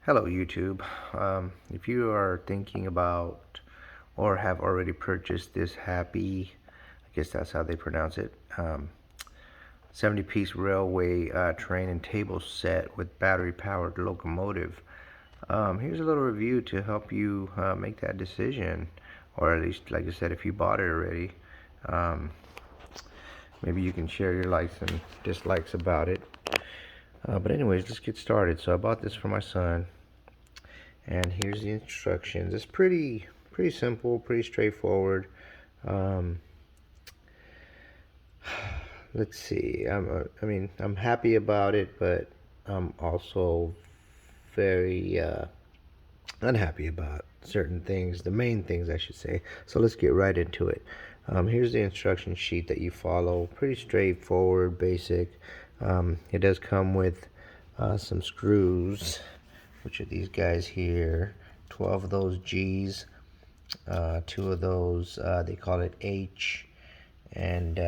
Hello YouTube. If you are thinking about or have already purchased this Hape, I guess that's how they pronounce it, 70-piece railway train and table set with battery-powered locomotive, here's a little review to help you make that decision, or at least, like I said, if you bought it already, um, maybe you can share your likes and dislikes about it. But anyways, let's get started. So I bought this for my son. And here's the instructions. It's pretty simple, pretty straightforward. Um, let's see. I'm happy about it, but I'm also very unhappy about certain things. The main things, I should say. So let's get right into it. Here's the instruction sheet that you follow. Pretty straightforward, basic. It does come with some screws, which are these guys here. 12 of those G's, 2 of those, they call it H, and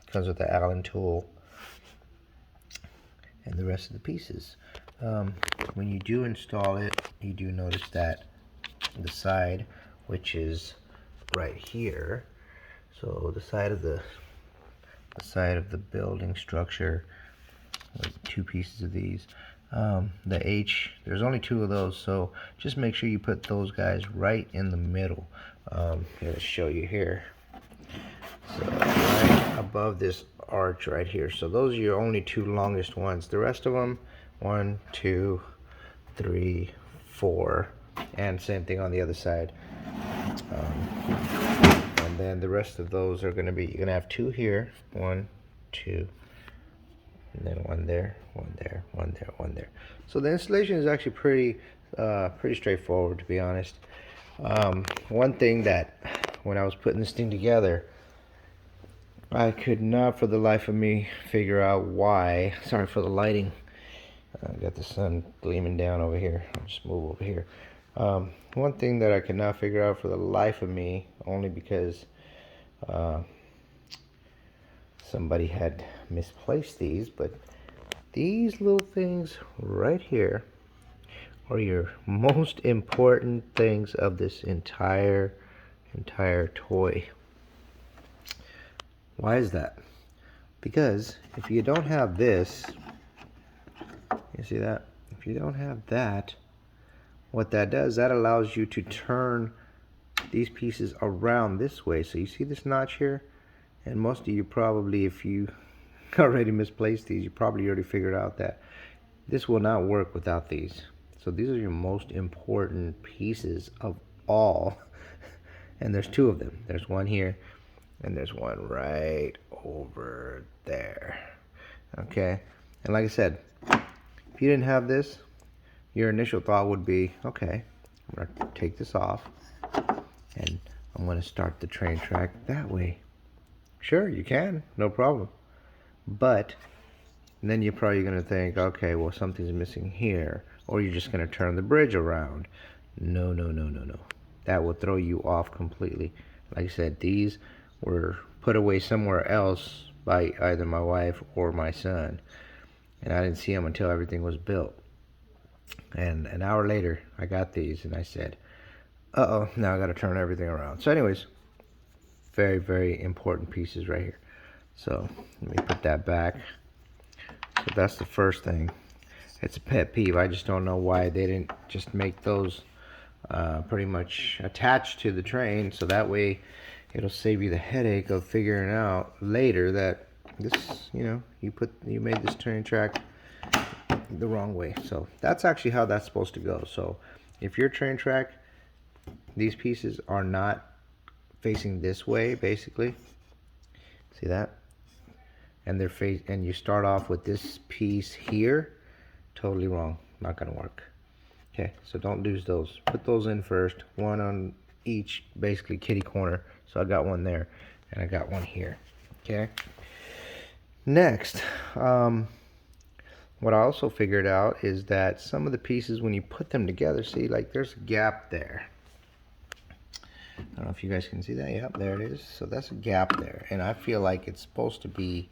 comes with the Allen tool and the rest of the pieces. When you do install it, you do notice that the side, which is right here, so the side of the building structure, like 2 pieces of these. The H, there's only 2 of those, so just make sure you put those guys right in the middle. I'll show you here. So right above this arch right here. So those are your only 2 longest ones. The rest of them, 1, 2, 3, 4, and same thing on the other side. And then the rest of those are going to be, you're going to have 2 here, 1, 2, and then 1 there, 1 there, 1 there, 1 there. So the installation is actually pretty straightforward, to be honest. One thing that when I was putting this thing together, I could not for the life of me figure out why. Sorry for the lighting. I got the sun gleaming down over here. I'll just move over here. One thing that I could not figure out for the life of me, only because somebody had misplaced these, but these little things right here are your most important things of this entire toy. Why is that? Because if you don't have this, you see that? If you don't have that, what that does, that allows you to turn these pieces around this way. So you see this notch here? And most of you probably, if you already misplaced these, you probably already figured out that this will not work without these. So these are your most important pieces of all. And there's 2 of them. There's one here, and there's one right over there. Okay? And like I said, if you didn't have this, your initial thought would be, okay, I'm going to take this off, and I'm going to start the train track that way. Sure, you can, no problem. But then you're probably going to think, okay, well, something's missing here, or you're just going to turn the bridge around. No. That will throw you off completely. Like I said, these were put away somewhere else by either my wife or my son, and I didn't see them until everything was built. And an hour later, I got these, and I said, uh-oh, now I got to turn everything around. So anyways, very important pieces right here. So let me put that back. So that's the first thing. It's a pet peeve. I just don't know why they didn't just make those pretty much attached to the train, so that way it'll save you the headache of figuring out later that this, you made this train track the wrong way. So that's actually how that's supposed to go. So if your train track, these pieces are not facing this way, basically, see that, and and you start off with this piece here, totally wrong, not gonna work. Okay, so don't use those. Put those in first, one on each, basically kitty corner. So I got one there, and I got one here. Okay. Next, what I also figured out is that some of the pieces, when you put them together, see, like there's a gap there. I don't know if you guys can see that. Yep, there it is. So that's a gap there, and I feel like it's supposed to be,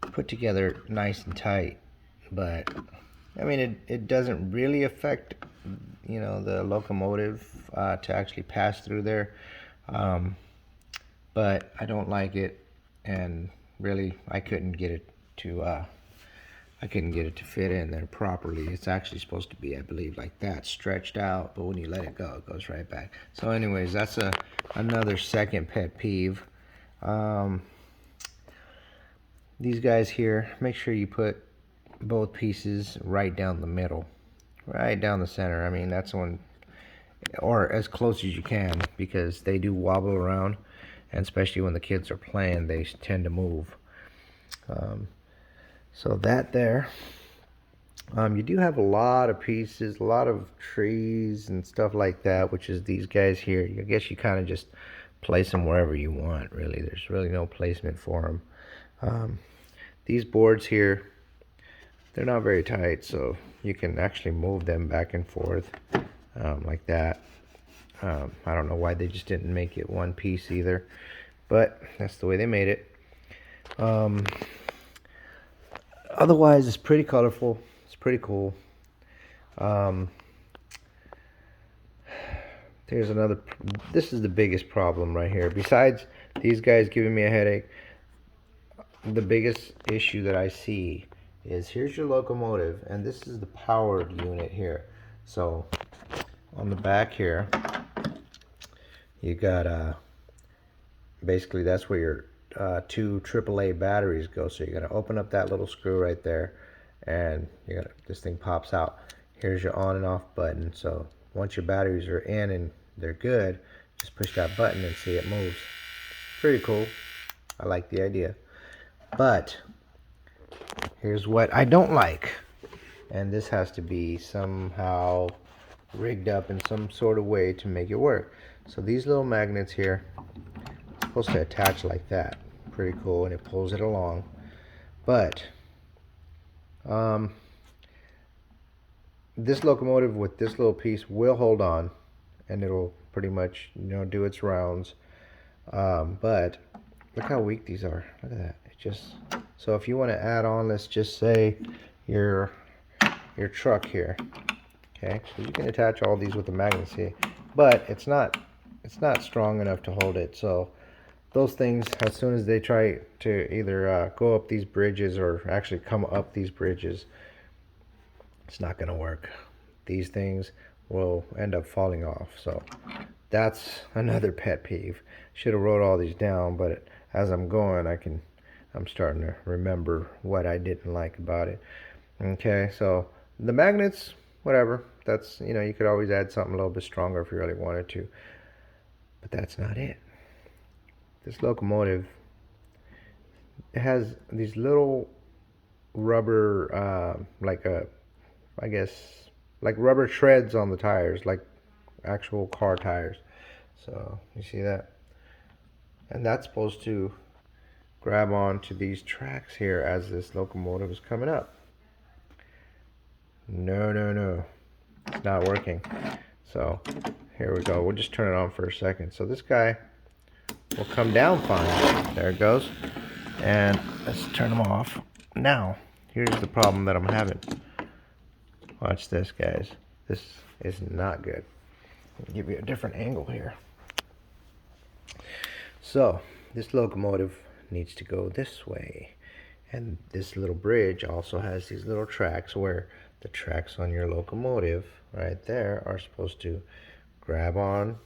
put together nice and tight, but I mean, it doesn't really affect, you know, the locomotive to actually pass through there. Um, but I don't like it, and really I couldn't get it to fit in there properly. It's actually supposed to be, I believe, like that, stretched out, but when you let it go, it goes right back. So anyways, that's another second pet peeve. These guys here, make sure you put both pieces right down the middle, right down the center. I mean, that's one, or as close as you can, because they do wobble around, and especially when the kids are playing, they tend to move. So that there. You do have a lot of pieces, a lot of trees and stuff like that, which is these guys here. I guess you kind of just place them wherever you want, really. There's really no placement for them. These boards here, they're not very tight, so you can actually move them back and forth like that. I don't know why they just didn't make it one piece either, but that's the way they made it. Otherwise, it's pretty colorful. It's pretty cool. There's another. This is the biggest problem right here. Besides these guys giving me a headache, the biggest issue that I see is here's your locomotive, and this is the powered unit here. So on the back here, you got basically that's where your two AAA batteries go. So you're gonna open up that little screw right there, and this thing pops out. Here's your on and off button. So once your batteries are in and they're good, just push that button and see it moves. Pretty cool. I like the idea. But here's what I don't like. And this has to be somehow rigged up in some sort of way to make it work. So these little magnets here are supposed to attach like that. Pretty cool, and it pulls it along. But this locomotive with this little piece will hold on, and it'll pretty much, you know, do its rounds. But look how weak these are. Look at that. It just, so if you want to add on, let's just say your truck here. Okay, so you can attach all these with the magnets here, but it's not strong enough to hold it. So those things, as soon as they try to either go up these bridges or actually come up these bridges, it's not going to work. These things will end up falling off. So that's another pet peeve. Should have wrote all these down, but as I'm going, I'm starting to remember what I didn't like about it. Okay, so the magnets, whatever. That's, you know, you could always add something a little bit stronger if you really wanted to. But that's not it. This locomotive, it has these little rubber, I guess, like rubber treads on the tires, like actual car tires. So you see that? And that's supposed to grab onto these tracks here as this locomotive is coming up. No, it's not working. So here we go. We'll just turn it on for a second. So this guy will come down fine. There it goes. And let's turn them off. Now, here's the problem that I'm having. Watch this, guys. This is not good. I'll give you a different angle here. So this locomotive needs to go this way, and this little bridge also has these little tracks where the tracks on your locomotive right there are supposed to grab on,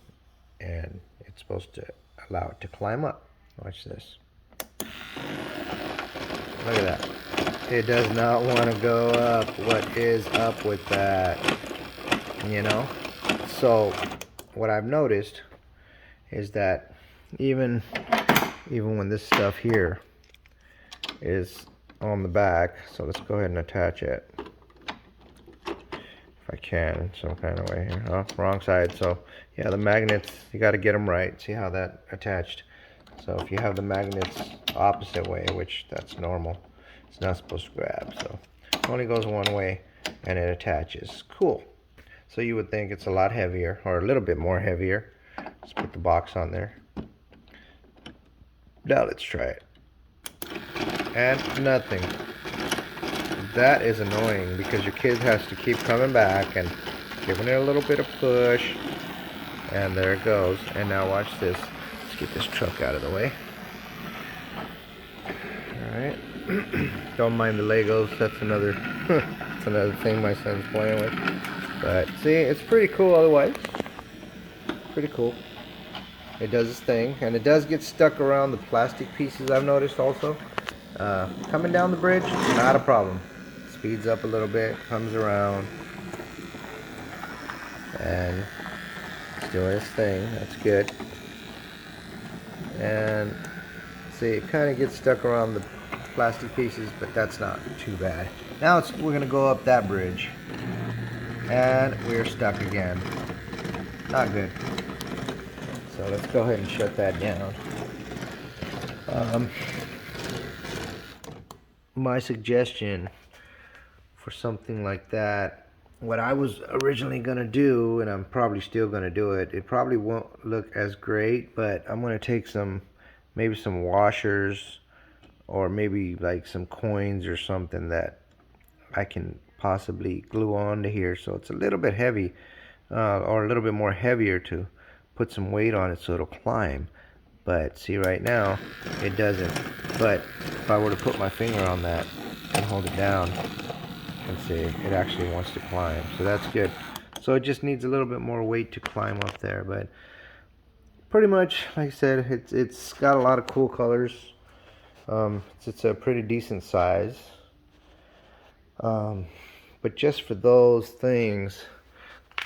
and it's supposed to allow it to climb up. Watch this. Look at that. It does not want to go up. What is up with that? You know? So what I've noticed is that even when this stuff here is on the back, so let's go ahead and attach it if I can in some kind of way here. Oh, wrong side. So yeah, the magnets, you got to get them right. See how that attached? So if you have the magnets opposite way, which that's normal, it's not supposed to grab. So it only goes one way and it attaches. Cool. So you would think it's a lot heavier, or a little bit more heavier. Let's put the box on there. Now let's try it. And nothing. that is annoying because your kid has to keep coming back and giving it a little bit of push. And there it goes. And now watch this. Let's get this truck out of the way. Alright. Don't mind the Legos. That's another that's another thing my son's playing with. But see, it's pretty cool otherwise. Pretty cool. It does its thing, and it does get stuck around the plastic pieces, I've noticed also. Coming down the bridge, not a problem. Speeds up a little bit, comes around, and it's doing its thing. That's good. And see, it kind of gets stuck around the plastic pieces, but that's not too bad. Now we're going to go up that bridge, and we're stuck again. Not good. So let's go ahead and shut that down. My suggestion for something like that, what I was originally going to do, and I'm probably still going to do it, it probably won't look as great, but I'm going to take maybe some washers, or maybe like some coins or something that I can possibly glue onto here so it's a little bit heavy, or a little bit more heavier to put some weight on it so it'll climb. But see, right now it doesn't. But if I were to put my finger on that and hold it down, you can see it actually wants to climb. So that's good. So it just needs a little bit more weight to climb up there. But pretty much, like I said, it's got a lot of cool colors. It's a pretty decent size. But just for those things,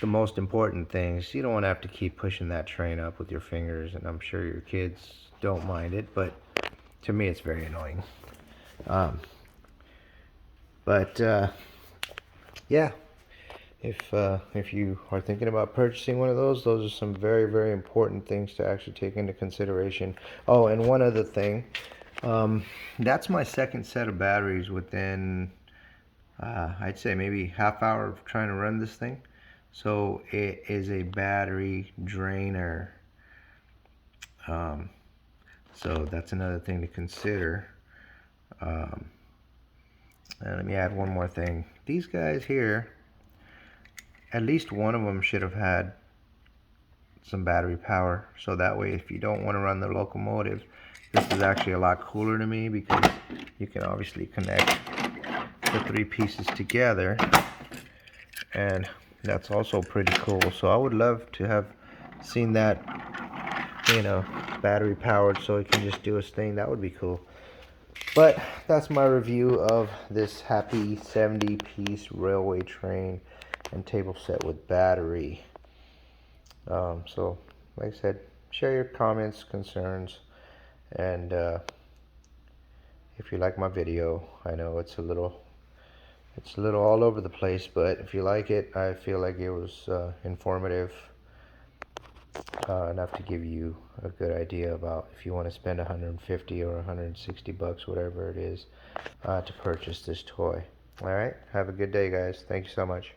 the most important things, you don't want to have to keep pushing that train up with your fingers, and I'm sure your kids don't mind it, but to me it's very annoying. Yeah, if you are thinking about purchasing one of those are some very, very important things to actually take into consideration. Oh, and one other thing, that's my second set of batteries within I'd say maybe half hour of trying to run this thing. So it is a battery drainer. So that's another thing to consider. And let me add one more thing. These guys here, at least one of them should have had some battery power. So that way, if you don't want to run the locomotive, this is actually a lot cooler to me because you can obviously connect the three pieces together, and that's also pretty cool. So I would love to have seen that, battery powered so it can just do its thing. That would be cool. But that's my review of this Hape 70-piece railway train and table set with battery. So like I said, share your comments, concerns, and if you like my video, I know it's a little all over the place, but if you like it, I feel like it was informative enough to give you a good idea about if you want to spend 150 or 160 bucks, whatever it is, to purchase this toy. All right, have a good day, guys. Thank you so much.